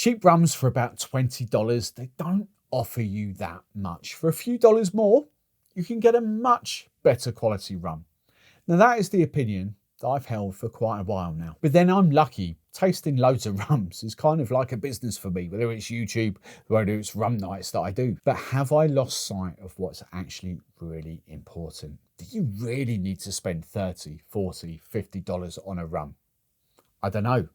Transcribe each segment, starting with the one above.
Cheap rums for about $20, they don't offer you that much. For a few dollars more, you can get a much better quality rum. Now that is the opinion that I've held for quite a while now. But then I'm lucky, tasting loads of rums is kind of like a business for me, whether it's YouTube, whether it's rum nights that I do. But have I lost sight of what's actually really important? Do you really need to spend $30, $40, $50 on a rum? I don't know,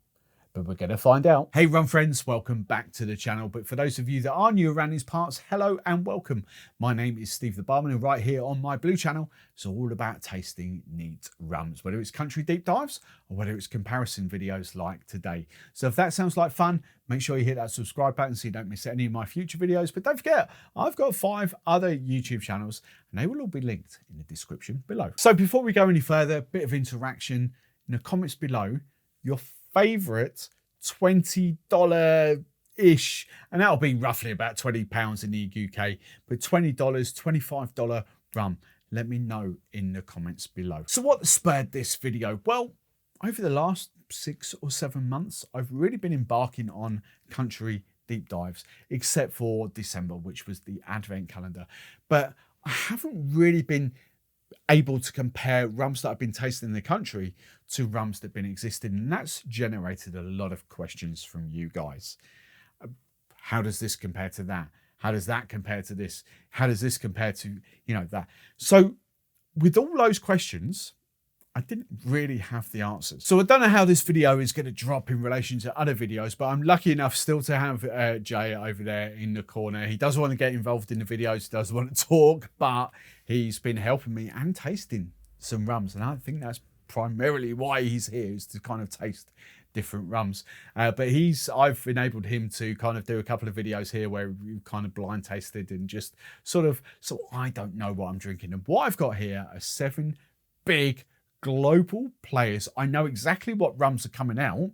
but we're going to find out. Hey rum friends, welcome back to the channel. But for those of you that are new around these parts, hello and welcome. My name is Steve the Barman, and right here on my blue channel, it's all about tasting neat rums, whether it's country deep dives or whether it's comparison videos like today. So if that sounds like fun, make sure you hit that subscribe button so you don't miss any of my future videos. But don't forget, I've got 5 other YouTube channels and they will all be linked in the description below. So before we go any further, a bit of interaction in the comments below. Your favorite $20-ish, and that'll be roughly about £20 in the UK, but $20, $25 rum. Let me know in the comments below. So what spurred this video? Well, over the last 6 or 7 months, I've really been embarking on country deep dives, except for December, which was the advent calendar. But I haven't really been able to compare rums that I've been tasting in the country to rums that have been existing, and that's generated a lot of questions from you guys. How does this compare to that? How does that compare to this? How does this compare to, that? So with all those questions, I didn't really have the answers. So I don't know how this video is going to drop in relation to other videos, but I'm lucky enough still to have Jay over there in the corner. He does want to get involved in the videos, does want to talk, but he's been helping me and tasting some rums. And I think that's primarily why he's here, is to kind of taste different rums. But I've enabled him to kind of do a couple of videos here where we've kind of blind tasted and just so I don't know what I'm drinking. And what I've got here are 7 big global players. I know exactly what rums are coming out.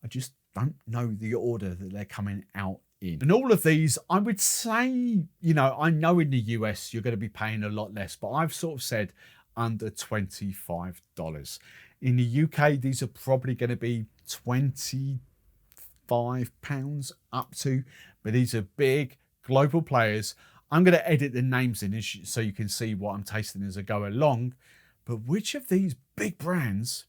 I just don't know the order that they're coming out in. And all of these, I would say, I know in the US you're going to be paying a lot less, but I've sort of said under $25. In the UK, these are probably going to be £25 up to, but these are big global players. I'm going to edit the names in so you can see what I'm tasting as I go along. But which of these big brands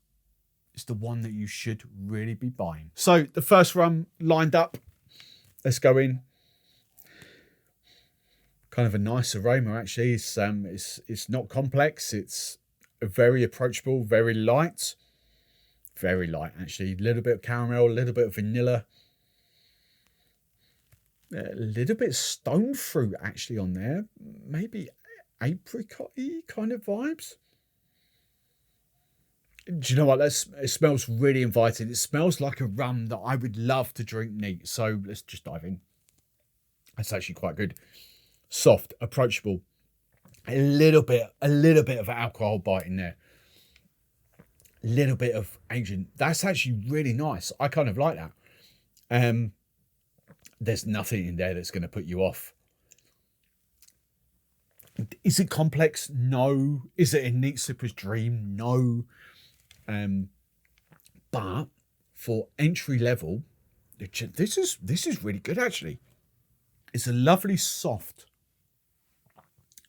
is the one that you should really be buying? So the first rum lined up. Let's go in. Kind of a nice aroma, actually. It's not complex. It's very approachable, very light. Very light, actually. A little bit of caramel, a little bit of vanilla. A little bit of stone fruit, actually, on there. Maybe apricot-y kind of vibes. Do you know what? It smells really inviting. It smells like a rum that I would love to drink neat. So let's just dive in. That's actually quite good. Soft, approachable. A little bit of alcohol bite in there. A little bit of Asian. That's actually really nice. I kind of like that. There's nothing in there that's going to put you off. Is it complex? No. Is it a neat sipper's dream? No. But for entry level, this is really good, actually. It's a lovely soft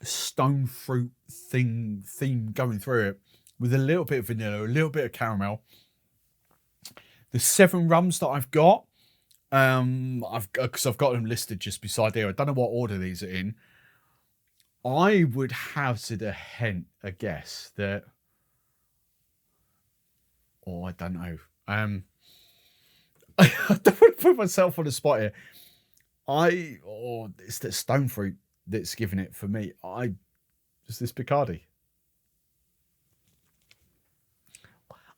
stone fruit theme going through it, with a little bit of vanilla, a little bit of caramel. The 7 rums that I've got, because I've got them listed just beside there. I don't know what order these are in. I would hazard a guess that, I don't know. I don't want to put myself on the spot here. It's the stone fruit that's giving it for me. Is this Bacardi?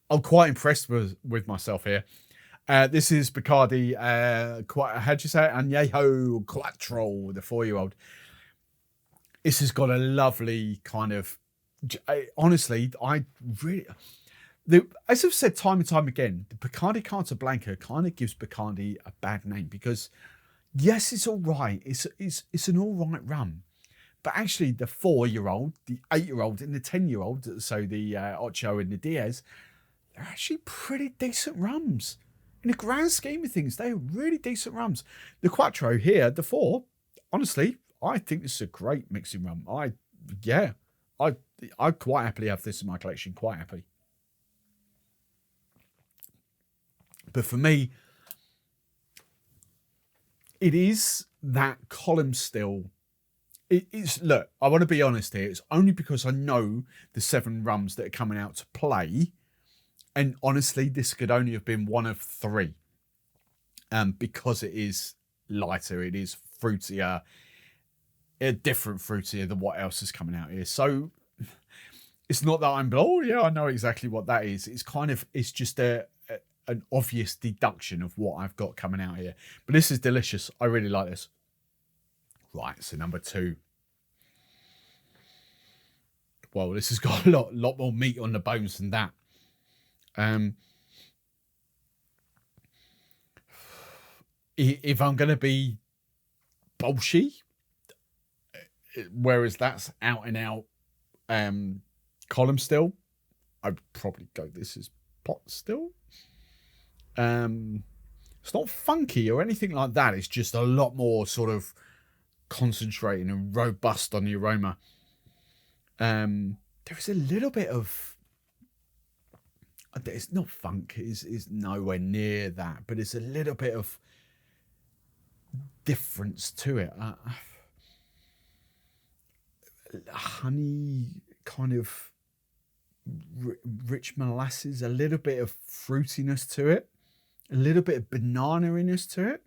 I'm quite impressed with myself here. This is Bacardi. How'd you say it? Añejo Quattro, the 4-year-old. This has got a lovely kind of. Honestly, as I've said time and time again, the Bacardi Carta Blanca kind of gives Bacardi a bad name because, yes, it's all right. It's an all right rum. But actually, the 4-year-old, the 8-year-old, and the 10-year-old, so the Ocho and the Diaz, they're actually pretty decent rums. in the grand scheme of things, they are really decent rums. The Quattro here, the 4, honestly, I think this is a great mixing rum. I'd quite happily have this in my collection, quite happy. But for me, it is that column still. It's, look, I want to be honest here. It's only because I know the 7 rums that are coming out to play. And honestly, this could only have been one of 3. Because it is lighter, it is fruitier, a different fruitier than what else is coming out here. So it's not that I'm, oh yeah, I know exactly what that is. It's kind of, it's just an obvious deduction of what I've got coming out here. But this is delicious. I really like this. Right, so number 2. Well, this has got a lot more meat on the bones than that. If I'm going to be bolshy, whereas that's out and out column still, I'd probably go this is pot still. It's not funky or anything like that. It's just a lot more sort of concentrating and robust on the aroma. There is a little bit of, it's not funk, it's nowhere near that, but it's a little bit of difference to it. Honey, kind of rich molasses, a little bit of fruitiness to it, a little bit of banana-iness to it.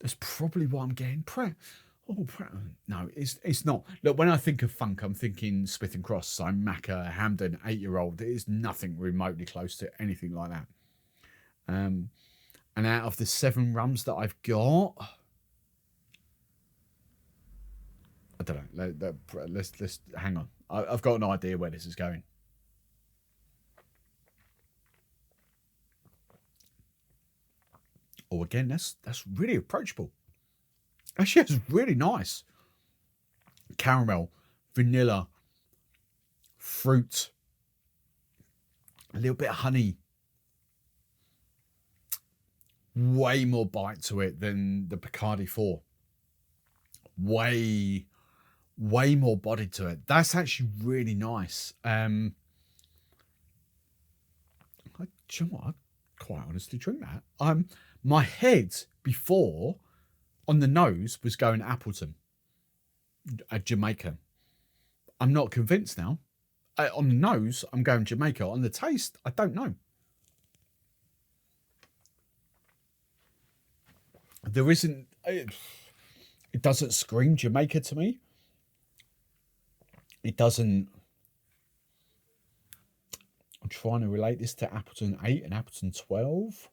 That's probably what I'm getting. No, it's not. Look, when I think of funk, I'm thinking Smith and Cross, so Macca, Hamden, 8-year-old. It is nothing remotely close to anything like that. And out of the 7 rums that I've got, I don't know. Let's hang on. I've got an idea where this is going. Oh, again, that's really approachable. Actually, it's really nice. Caramel, vanilla, fruit, a little bit of honey. Way more bite to it than the Bacardi 4. Way more body to it. That's actually really nice. I'd quite honestly drink that. My head before on the nose was going Appleton, Jamaica. I'm not convinced now. On the nose, I'm going Jamaica. On the taste, I don't know. There isn't, it doesn't scream Jamaica to me. It doesn't. I'm trying to relate this to Appleton 8 and Appleton 12.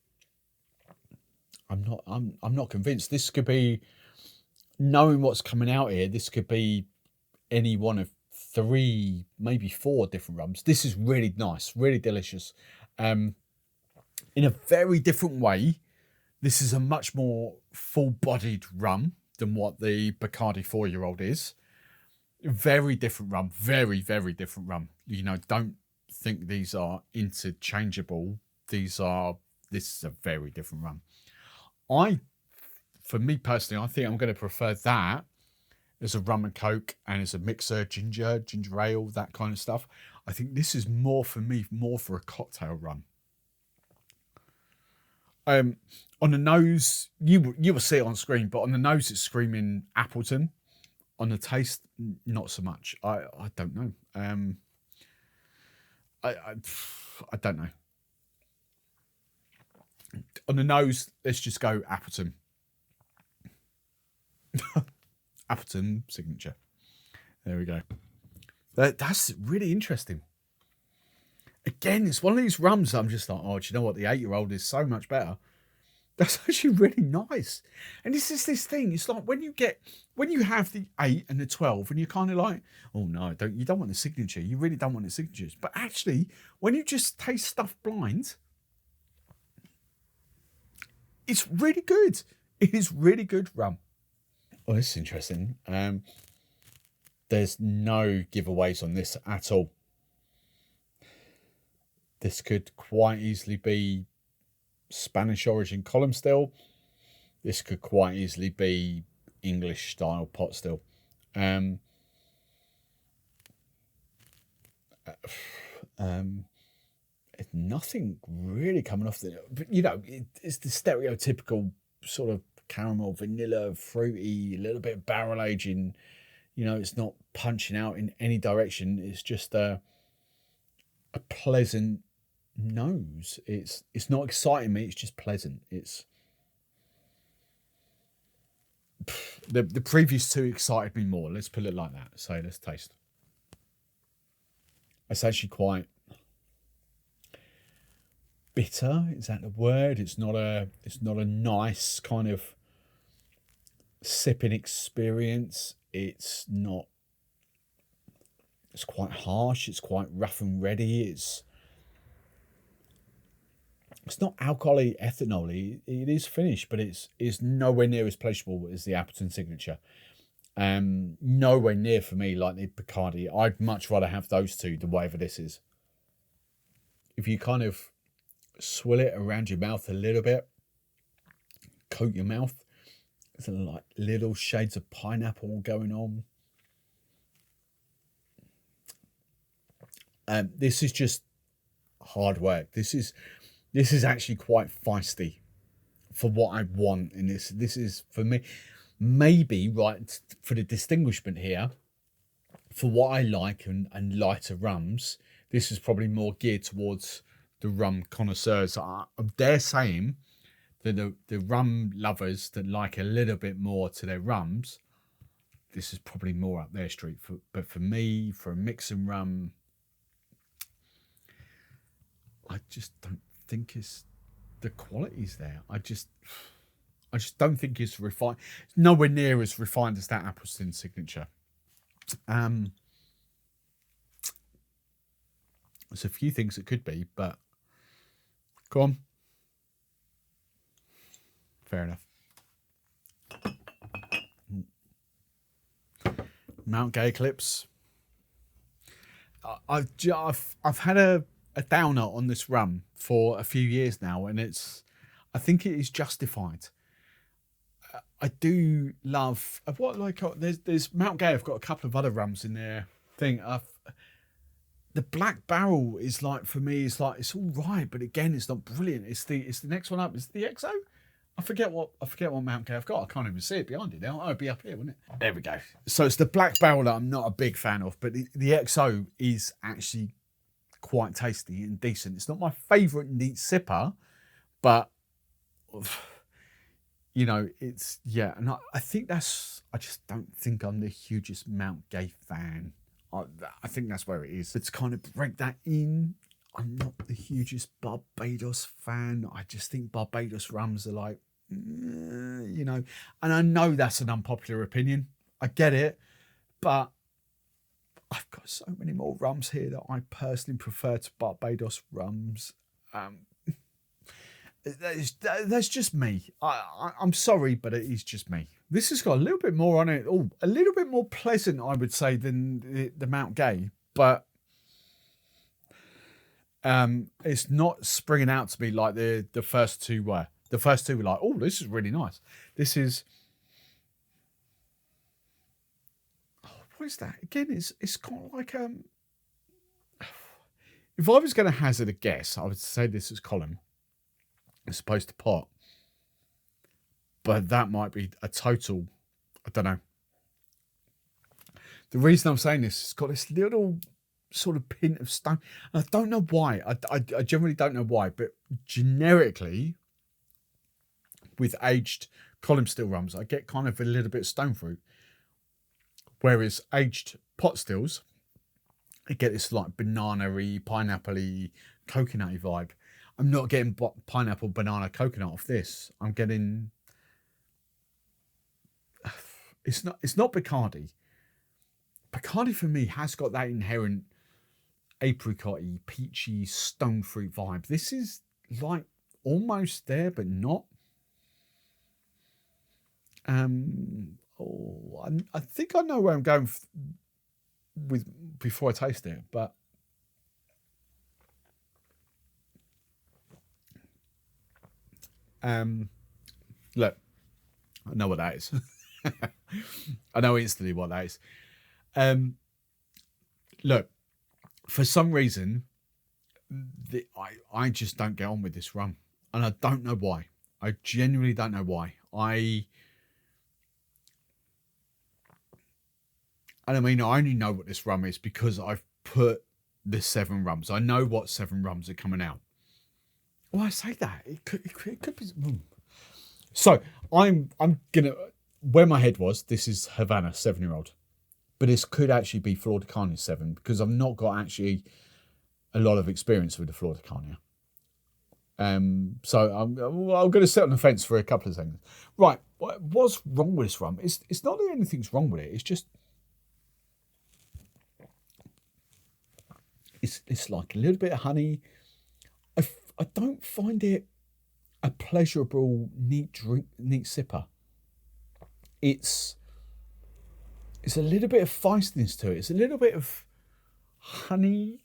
I'm not convinced. This could be, knowing what's coming out here, this could be any one of 3, maybe 4 different rums. This is really nice, really delicious. In a very different way, this is a much more full-bodied rum than what the Bacardi 4-year-old is. Very different rum, very, very different rum. You know, don't think these are interchangeable. This is a very different rum. For me personally, I think I'm going to prefer that as a rum and coke and as a mixer, ginger ale, that kind of stuff. I think this is more for me, more for a cocktail rum. On the nose, you will see it on screen, but on the nose it's screaming Appleton. On the taste, not so much. I don't know. I don't know. On the nose, let's just go Appleton. Appleton Signature. There we go. That's really interesting. Again, it's one of these rums that I'm just like, oh, do you know what? The 8-year-old is so much better. That's actually really nice. And this is this thing. It's like when you have the 8 and the 12 and you're kind of like, oh no, you don't want the signature. You really don't want the signatures. But actually, when you just taste stuff blind, it's really good. It is really good rum. Oh, this is interesting. There's no giveaways on this at all. This could quite easily be Spanish origin column still. This could quite easily be English style pot still. Nothing really coming off the, but you know, it's the stereotypical sort of caramel, vanilla, fruity, a little bit of barrel aging. You know, it's not punching out in any direction. It's just a pleasant nose. It's not exciting me. It's just pleasant. It's the previous two excited me more. Let's put it like that. So let's taste. It's actually quite bitter. Is that the word? It's not a nice kind of sipping experience. It's not. It's quite harsh. It's quite rough and ready. It's not alcoholic ethanol. It is finished, but it's nowhere near as pleasurable as the Appleton Signature. Nowhere near for me like the Bacardi. I'd much rather have those two than whatever this is. If you kind of swill it around your mouth a little bit, coat your mouth, there's like little shades of pineapple going on. This is just hard work. This is actually quite feisty for what I want in this. This is, for me, maybe, right, for the distinguishment here, for what I like and lighter rums, this is probably more geared towards the rum connoisseurs. I dare saying that the rum lovers that like a little bit more to their rums, this is probably more up their street. But for me, for a mix and rum, I just don't think it's the quality's there. I just don't think it's refined. It's nowhere near as refined as that Appleton Signature. There's a few things it could be, but go on. Fair enough. Mount Gay Eclipse. I've had a downer on this rum for a few years now, and I think it is justified. I do love there's Mount Gay. I've got a couple of other rums in there. The Black Barrel is like, for me, it's all right, but again, it's not brilliant. It's the next one up. It's the XO. I forget what Mount Gay I've got. I can't even see it behind it now. I'd be up here, wouldn't it? There we go. So it's the Black Barrel that I'm not a big fan of, but the XO is actually quite tasty and decent. It's not my favourite neat sipper, but you know, it's, yeah. And I think I just don't think I'm the hugest Mount Gay fan. I think that's where it is. But to kind of break that in, I'm not the hugest Barbados fan. I just think Barbados rums are like, you know, and I know that's an unpopular opinion. I get it, but I've got so many more rums here that I personally prefer to Barbados rums. That's just me. I'm sorry, but it is just me. This has got a little bit more on it. Oh, a little bit more pleasant, I would say, than the Mount Gay. But it's not springing out to me like the first two were. The first two were like, oh, this is really nice. This is... Oh, what is that? Again, it's kind of like... If I was going to hazard a guess, I would say this is column as opposed to pot. But that might be a total... I don't know. The reason I'm saying this, it's got this little sort of pint of stone. And I don't know why. I generally don't know why. But generically, with aged column still rums, I get kind of a little bit of stone fruit. Whereas aged pot stills, I get this like banana-y, pineapple-y, coconut-y vibe. I'm not getting pineapple, banana, coconut off this. I'm getting... It's not Bacardi. Bacardi for me has got that inherent apricot-y, peachy, stone fruit vibe. This is like almost there, but not. I think I know where I'm going with before I taste it, but Look, I know what that is. I know instantly what that is. Look, for some reason, I just don't get on with this rum, and I don't know why. I genuinely don't know why. I mean, I only know what this rum is because I've put the 7 rums. I know what 7 rums are coming out. Well, I say that it could be. So I'm gonna, where my head was. This is Havana 7-year-old, but this could actually be Flor De Cana 7 because I've not got actually a lot of experience with the Flor De Cana. So I'm going to sit on the fence for a couple of seconds. Right, what's wrong with this rum? It's not that anything's wrong with it. It's just it's like a little bit of honey. I don't find it a pleasurable, neat drink, neat sipper. It's a little bit of feistiness to it. It's a little bit of honey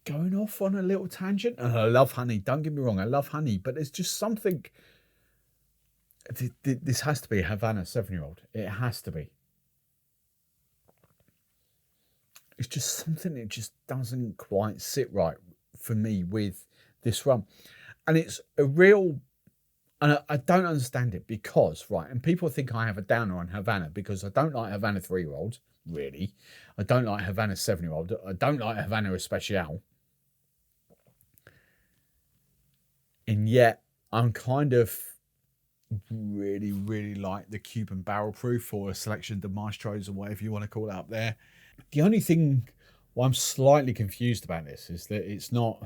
going off on a little tangent. And I love honey. Don't get me wrong. I love honey. But there's just something. This has to be a Havana 7-year-old. It has to be. It's just something that just doesn't quite sit right for me with this rum. And it's a real... And I don't understand it because, right, and people think I have a downer on Havana because I don't like Havana 3-year-olds, really. I don't like Havana 7-year-old. I don't like Havana Especial. And yet, I'm kind of really, really like the Cuban Barrel Proof or a selection de Maestros or whatever you want to call it up there. The only thing I'm slightly confused about this is that it's not...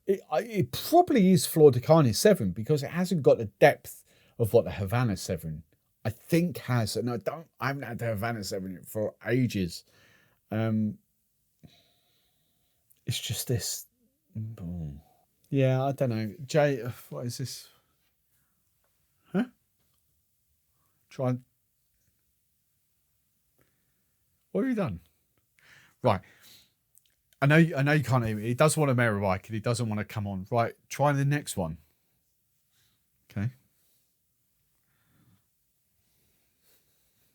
It probably is Flor De Cana 7 because it hasn't got the depth of what the Havana 7 I think has. And I haven't had the Havana 7 for ages. It's just this. Yeah, I don't know. Jay, what is this? Huh? Try. What have you done? Right. I know you can't hear me. He does want a mirror bike and he doesn't want to come on. Right, try the next one. Okay.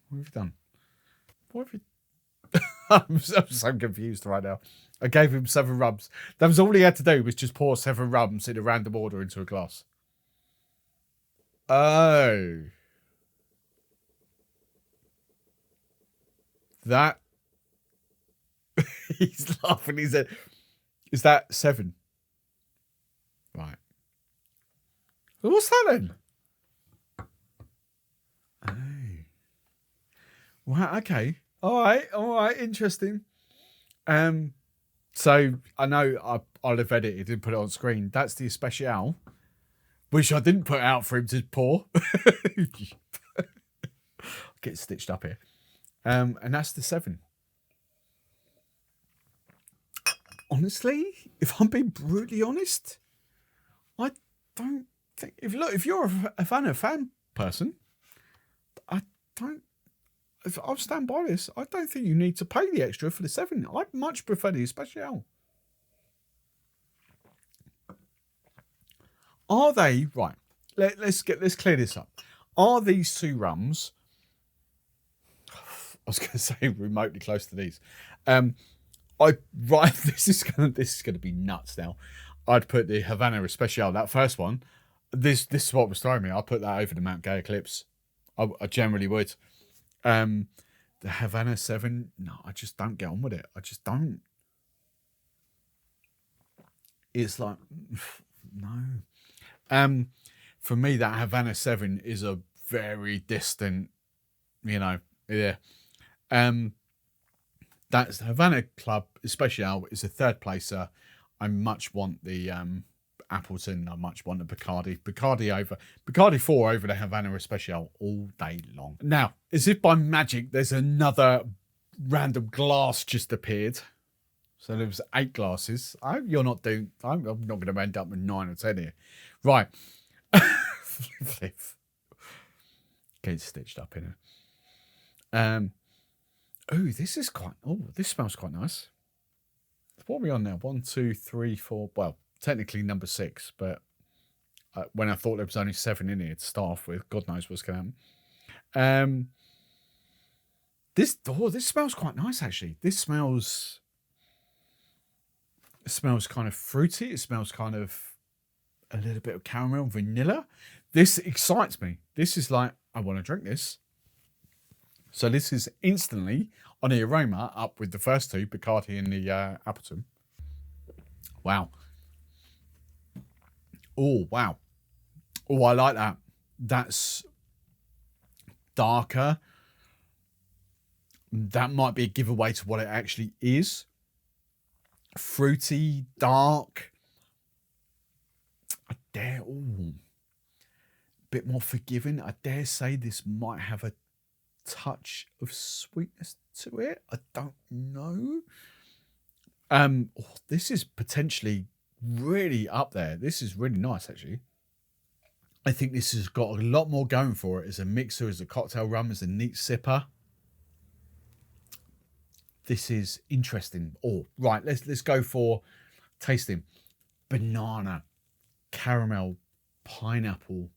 What have you done? What have you... I'm so confused right now. I gave him 7 rums. That was all he had to do was just pour 7 rums in a random order into a glass. Oh. That... He's laughing. He said, is that 7? Right. Well, what's that then? Oh. Wow, okay. All right, interesting. So I know I'll have edited and put it on screen. That's the Especial, which I didn't put out for him to pour. Get stitched up here. And that's the 7. Honestly, if I'm being brutally honest, I don't think... If you're a fan person, I'll stand by this. I don't think you need to pay the extra for the 7. I'd much prefer the Especial. Are they... Right, let's clear this up. Are these 2 rums... I was going to say remotely close to these. This is gonna be nuts now. I'd put the Havana Especial, that first one. This is what was throwing me. I'd put that over the Mount Gay Eclipse. I generally would. The Havana 7, no, I just don't get on with it. I just don't. It's like no. For me, that Havana 7 is a very distant, yeah. That's the Havana Club Especial is a 3rd placer. I much want the Appleton. I much want the Bacardi 4 over the Havana Especial all day long. Now, as if by magic, there's another random glass just appeared. So there was 8 glasses. I hope you're not doing... I'm not going to end up with 9 or 10 here. Right. Get stitched up in it. Oh, this is quite... Oh, this smells quite nice. What are we on now? 1, 2, 3, 4... Well, technically number 6, but when I thought there was only 7 in here to start off with. God knows what's going to happen. This smells quite nice, actually. This smells kind of fruity. It smells kind of a little bit of caramel, vanilla. This excites me. This is like, I want to drink this. So this is instantly, on the aroma, up with the first two, Bacardi and the Appleton. Wow. Oh, wow. Oh, I like that. That's darker. That might be a giveaway to what it actually is. Fruity, dark. I dare, a bit more forgiving. I dare say this might have a touch of sweetness to it. I don't know. This is potentially really up there. This is really nice, actually. I think this has got a lot more going for it as a mixer, as a cocktail rum, as a neat sipper. This is interesting. Oh, right. Let's go for tasting. Banana, caramel, pineapple,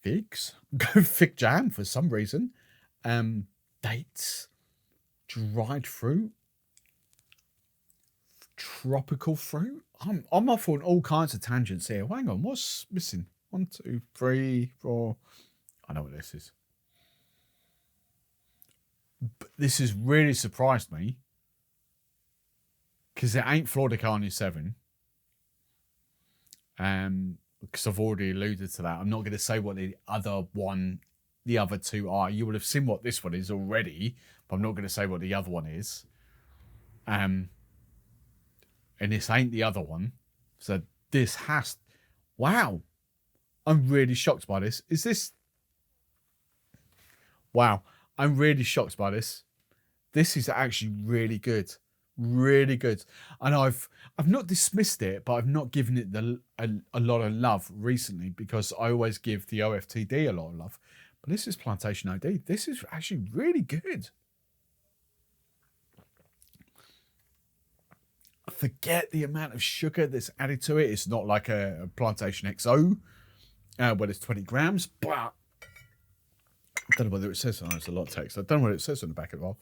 figs. Go fig jam for some reason. Dates, dried fruit, tropical fruit. I'm off on all kinds of tangents here. Hang on, what's missing? 1, 2, 3, 4. I know what this is. But this has really surprised me because it ain't Flor De Cana 7. Because I've already alluded to that. I'm not going to say what the other two are. You will have seen what this one is already, but I'm not going to say what the other one is. And this ain't the other one. So this has... Wow. I'm really shocked by this. Is this... Wow. I'm really shocked by this. This is actually really good. Really good. And I've not dismissed it, but I've not given it a lot of love recently because I always give the OFTD a lot of love. But this is Plantation OD. This is actually really good. Forget the amount of sugar that's added to it. It's not like a Plantation XO, where it's 20 grams, but I don't know whether it says, it's a lot of text. I don't know what it says on the back of the bottle.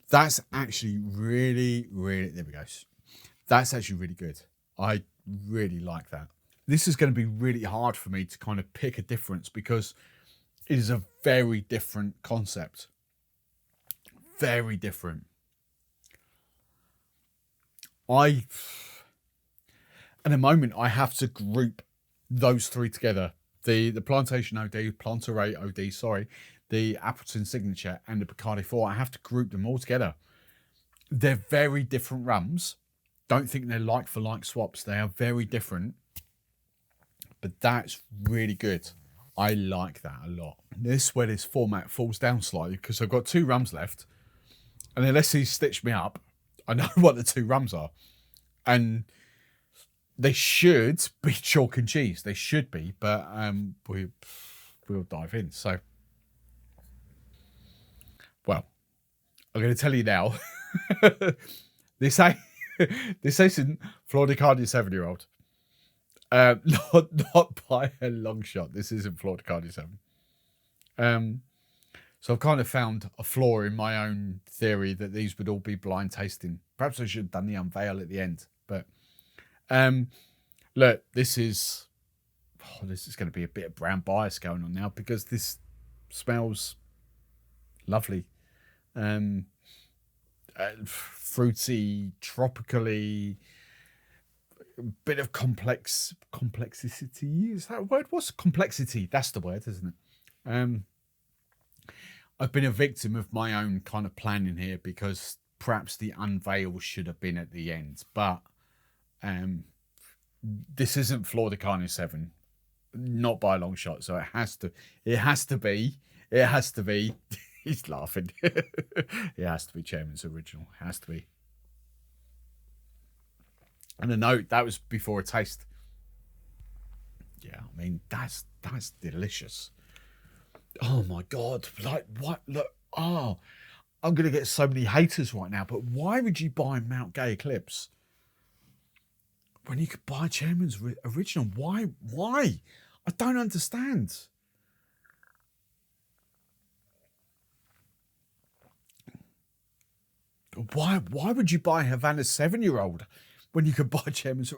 That's actually really, really, there we go. That's actually really good. I really like that. This is going to be really hard for me to kind of pick a difference because it is a very different concept. Very different. At the moment, I have to group those three together. The Plantation OD, Planteray OD, sorry, the Appleton Signature and the Bacardi 4. I have to group them all together. They're very different rums. Don't think they're like for like swaps. They are very different. But that's really good. I like that a lot. This is where this format falls down slightly because I've got 2 rums left. And unless he stitched me up, I know what the 2 rums are. And they should be chalk and cheese. They should be, but we'll dive in. So, well, I'm going to tell you now. This isn't Flor De Cana 7-year-old. Not by a long shot. This isn't Flor De Cana 7. So I've kind of found a flaw in my own theory that these would all be blind tasting. Perhaps I should have done the unveil at the end. But look, this is going to be a bit of brown bias going on now because this smells lovely. Fruity, tropically, bit of complexity. Is that a word? What's complexity? That's the word, isn't it? I've been a victim of my own kind of planning here because perhaps the unveil should have been at the end, but this isn't Flor De Cana 7, not by a long shot. So it has to be. He's laughing. It has to be Chairman's original. It has to be. And a note, that was before a taste. Yeah, I mean, that's delicious. Oh my God. Like, what? Look, I'm going to get so many haters right now, but why would you buy Mount Gay Eclipse? when you could buy Chairman's original. Why? Why? I don't understand. Why would you buy Havana 7-year-old when you could buy Chairman's?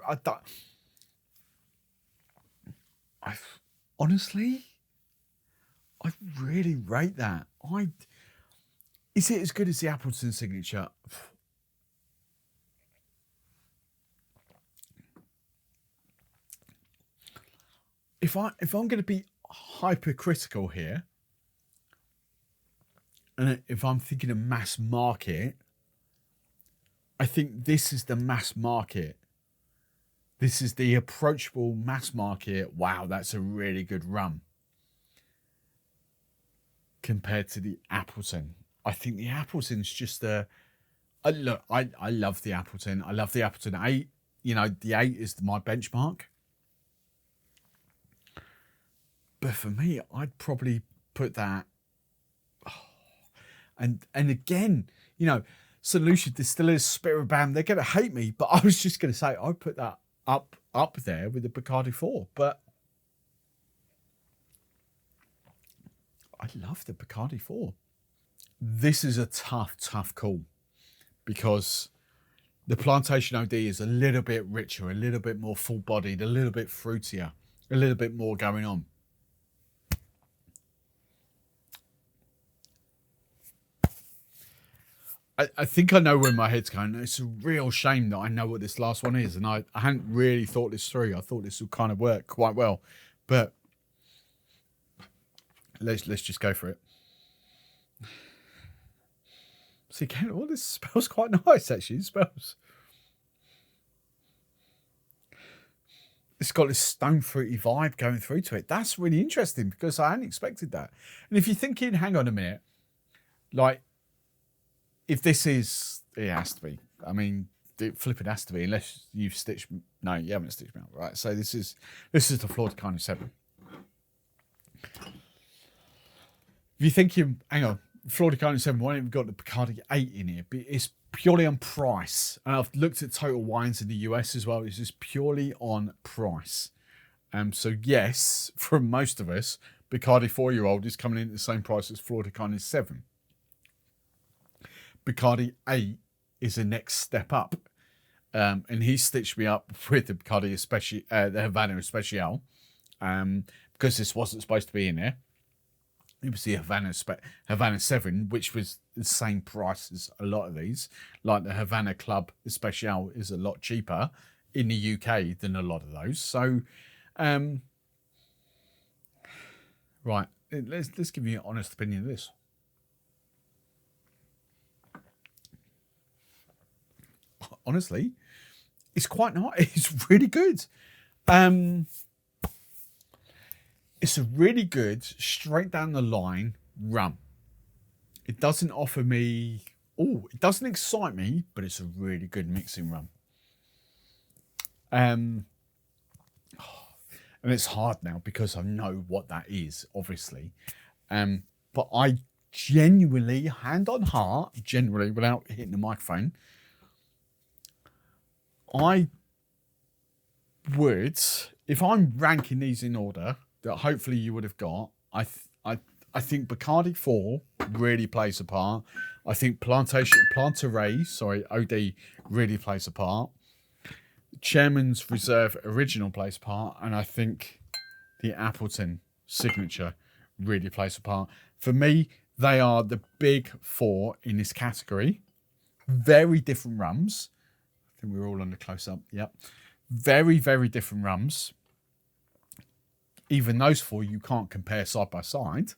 Honestly, I really rate that. Is it as good as the Appleton Signature? If I'm going to be hypercritical here, and if I'm thinking of mass market, I think this is the mass market. This is the approachable mass market. Wow, that's a really good rum. Compared to the Appleton. I think the Appleton's just look, I love the Appleton. I love the Appleton 8. You know, the 8 is my benchmark. But for me, I'd probably put that. And again, you know, St. Lucia Distillers, Spirit Bam, they're going to hate me. But I was just going to say, I'd put that up there with the Bacardi 4. But I love the Bacardi 4. This is a tough call because the Plantation OD is a little bit richer, a little bit more full-bodied, a little bit fruitier, a little bit more going on. I think I know where my head's going. It's a real shame that I know what this last one is, and I hadn't really thought this through. I thought this would kind of work quite well, but let's just go for it. See, all this smells quite nice, actually. It smells. It's got this stone fruity vibe going through to it. That's really interesting because I hadn't expected that. And if you're thinking, hang on a minute, like, if this is, it has to be. I mean, it flipping has to be, unless you've stitched. No, you haven't stitched me out, right? So this is the Flor De Cana 7. If you're thinking, hang on, Flor De Cana 7, why haven't we got the Bacardi 8 in here? It's purely on price. And I've looked at Total Wines in the US as well. It's just purely on price. So yes, for most of us, Bacardi 4-year-old is coming in at the same price as Flor De Cana 7. Bacardi 8 is the next step up. And he stitched me up with the Bacardi Especial, the Havana Especial, because this wasn't supposed to be in there. It was the Havana 7, which was the same price as a lot of these. Like the Havana Club Especial is a lot cheaper in the UK than a lot of those. So, right, let's give you an honest opinion of this. Honestly, it's quite nice. It's really good. It's a really good, straight down the line rum. It doesn't offer me, it doesn't excite me, but it's a really good mixing rum. And it's hard now because I know what that is, obviously. But I genuinely, hand on heart, generally, without hitting the microphone, I would, if I'm ranking these in order that hopefully you would have got, I think Bacardi 4 really plays a part. I think Planteray, OD really plays a part. Chairman's Reserve Original plays a part, and I think the Appleton Signature really plays a part. For me, they are the big 4 in this category. Very different rums. I think we're all on the close-up. Yep. Very, very different rums. Even those 4 you can't compare side by side.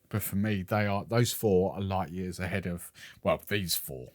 But for me, those 4 are light years ahead of, well, these 4.